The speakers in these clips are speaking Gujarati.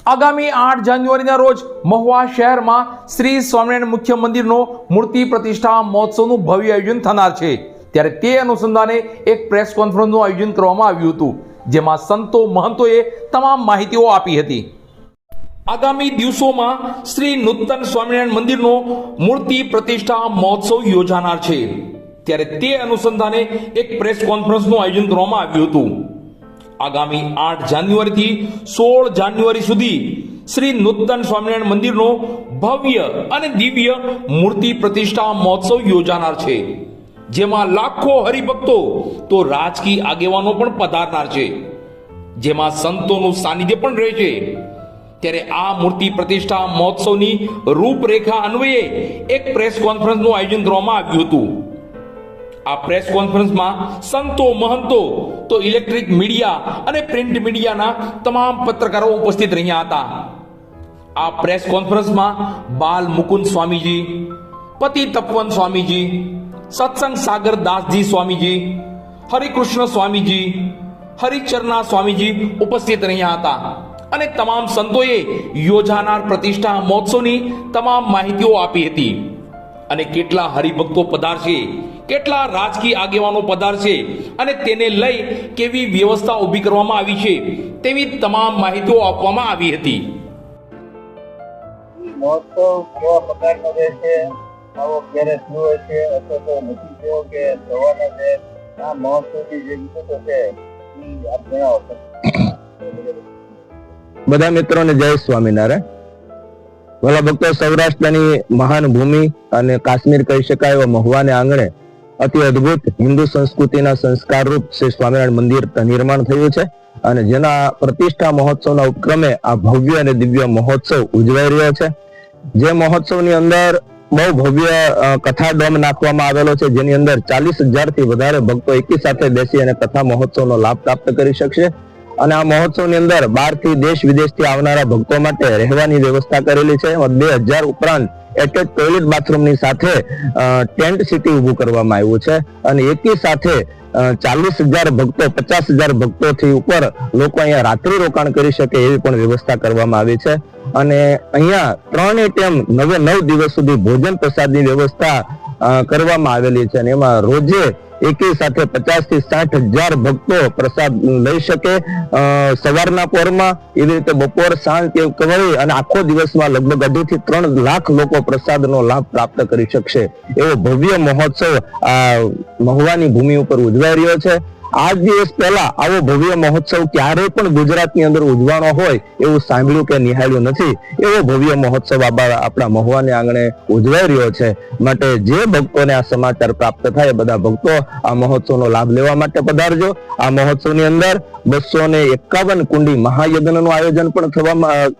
આગામી 8 જાન્યુઆરીના રોજ મહુવા શહેરમાં શ્રી સ્વામિનારાયણ મુખ્ય મંદિરનો મૂર્તિ પ્રતિષ્ઠા મહોત્સવનું ભવ્ય આયોજન થનાર છે। ત્યારે તે અનુસંધાને એક પ્રેસ કોન્ફરન્સનું આયોજન કરવામાં આવ્યું હતું, જેમાં સંતો મહંતોએ તમામ માહિતીઓ આપી હતી। આગામી દિવસોમાં શ્રી નૂતન સ્વામિનારાયણ મંદિરનો મૂર્તિ પ્રતિષ્ઠા મહોત્સવ યોજાનાર છે। ત્યારે તે અનુસંધાને એક પ્રેસ કોન્ફરન્સનું આયોજન કરવામાં આવ્યું હતું। આગામી 8 જાન્યુઆરીથી 16 જાન્યુઆરી સુધી શ્રી નૂતન સ્વામિનારાયણ મંદિરનો ભવ્ય અને દિવ્ય મૂર્તિ પ્રતિષ્ઠા મહોત્સવ યોજાનાર છે, જેમાં લાખો હરિભક્તો તો રાજકીય આગેવાનો પણ પધારનાર છે, જેમાં સંતોનું સાનિધ્ય પણ રહેશે। ત્યારે આ મૂર્તિ પ્રતિષ્ઠા મહોત્સવની રૂપરેખા અન્વયે એક પ્રેસ કોન્ફરન્સનું આયોજન કરવામાં આવ્યું હતું। આ પ્રેસ કોન્ફરન્સમાં સંતો મહંતો તો ઇલેક્ટ્રિક મીડિયા અને પ્રિન્ટ મીડિયાના તમામ પત્રકારો ઉપસ્થિત રહ્યા હતા। આ પ્રેસ કોન્ફરન્સમાં બાલ મુકુંદ સ્વામીજી, પતિ તપવન સ્વામીજી, સત્સંગ સાગર દાસજી સ્વામીજી, હરિકૃષ્ણ સ્વામીજી, હરિચરણા સ્વામીજી ઉપસ્થિત રહ્યા હતા અને તમામ સંતોએ યોજાનાર પ્રતિષ્ઠા મહોત્સવની તમામ માહિતીઓ આપી હતી। અને કેટલા હરિભક્તો પધારશે, કેટલા રાજકીય આગેવાનો પધારશે અને તેને લઈ કેવી વ્યવસ્થા ઊભી કરવામાં આવી છે તેવી તમામ માહિતીઓ આપવામાં આવી હતી। મહોત્સવ કેવા પ્રકારનો રહેશે, આવો ક્યારે શરૂ હોય છે અથવા તો નથી થયો કે થવાના છે, આ મહોત્સવની જે વિગતો છે એ આપ જણાવો। બધા મિત્રોને જય સ્વામિનારાયણ। ભલા ભક્તો, સૌરાષ્ટ્રની મહાન ભૂમિ અને કાશ્મીર કહી શકાય એવા મહુવાને આંગણે અતિ અદ્ભુત હિન્દુ સંસ્કૃતિના સંસ્કાર રૂપ શ્રી સ્વામિનારાયણ મંદિર નિર્માણ થયું છે અને જેના પ્રતિષ્ઠા મહોત્સવના ઉપક્રમે આ ભવ્ય અને દિવ્ય મહોત્સવ ઉજવાઈ રહ્યો છે। જે મહોત્સવની અંદર બહુ ભવ્ય કથા ડોમ નાખવામાં આવેલો છે, જેની અંદર 40,000 થી વધારે ભક્તો એકી સાથે બેસી અને કથા મહોત્સવનો લાભ પ્રાપ્ત કરી શકશે। અને આ મહોત્સવની અંદર 12 થી દેશ વિદેશથી આવનારા ભક્તો માટે રહેવાની વ્યવસ્થા કરેલી છે। 2000 ઉપરાંત એટેચ ટોયલેટ બાથરૂમની સાથે ટેન્ટ સિટી ઊભું કરવામાં આવ્યું છે અને એકી સાથે 40,000 ભક્તો, 50,000 ભક્તોથી ઉપર લોકો અહીંયા રાત્રિ રોકાણ કરી શકે એવી પણ વ્યવસ્થા કરવામાં આવી છે। અને અહીંયા 3 ટાઈમ 9 દિવસ સુધી ભોજન પ્રસાદની વ્યવસ્થા કરવામાં આવેલી છે અને એમાં રોજે એકી સાથે 50 થી 60,000 ભક્તો પ્રસાદ લઈ શકે। સવારના પોરમાં, એવી રીતે બપોર સાંજ કવાઈ અને આખો દિવસમાં લગભગ 2.5 થી 3 લાખ લોકો પ્રસાદનો લાભ પ્રાપ્ત કરી શકશે એવો ભવ્ય મહોત્સવ આ મહુવાની ભૂમિ ઉપર ઉજવાઈ રહ્યો છે। આ દિવસ પહેલા આવો ભવ્ય મહોત્સવ ક્યારેય પણ ગુજરાતની અંદર ઉજવાનો હોય એવું સાંભળ્યું કે નિહાળ્યું નથી, એવો ભવ્ય મહોત્સવ આપણા મહુવાને આંગણે ઉજવાઈ રહ્યો છે। માટે જે ભક્તોને આ સમાચાર પ્રાપ્ત થાય બધા ભક્તો આ મહોત્સવનો લાભ લેવા માટે પધારજો। આ મહોત્સવની અંદર 251 કુંડી મહાયજ્ઞનું આયોજન પણ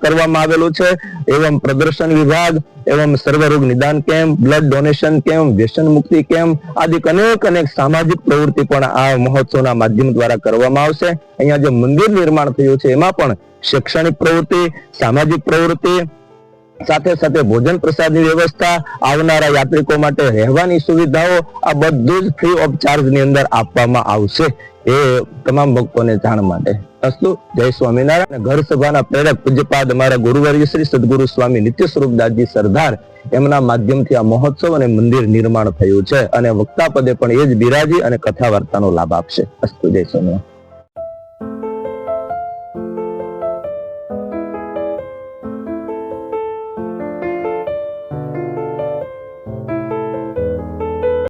કરવામાં આવેલું છે। એવં પ્રદર્શન વિભાગ, એવં સર્વરોગ નિદાન કેમ્પ, બ્લડ ડોનેશન કેમ્પ, વ્યસન મુક્તિ કેમ્પ આદિ અનેક સામાજિક પ્રવૃત્તિ પણ આ મહોત્સવના માધ્યમ દ્વારા કરવામાં આવશે। અહીંયા જે મંદિર નિર્માણ થયું છે એમાં પણ શૈક્ષણિક પ્રવૃત્તિ, સામાજિક પ્રવૃત્તિ સાથે સાથે ભોજન પ્રસાદની વ્યવસ્થા, આવનારા યાત્રિકો માટે રહેવાની સુવિધાઓ આ બધું જ ફ્રી ઓફ ચાર્જ ની અંદર આપવામાં આવશે એ તમામ ભક્તોને જાણ માટે અસ્તુ। જય સ્વામિનારાયણ। ઘર સભાના પ્રેરક પૂજ્યપાદ અમારા ગુરુવર્ય શ્રી સદગુરુ સ્વામી નિત્ય સ્વરૂપદાસજી સરદાર એમના માધ્યમથી આ મહોત્સવ અને મંદિર નિર્માણ થયું છે અને વક્તા પદે પણ એ જ બિરાજી અને કથા વાર્તાનો લાભ આપશે। અસ્તુ। જય સ્વામિનારાયણ।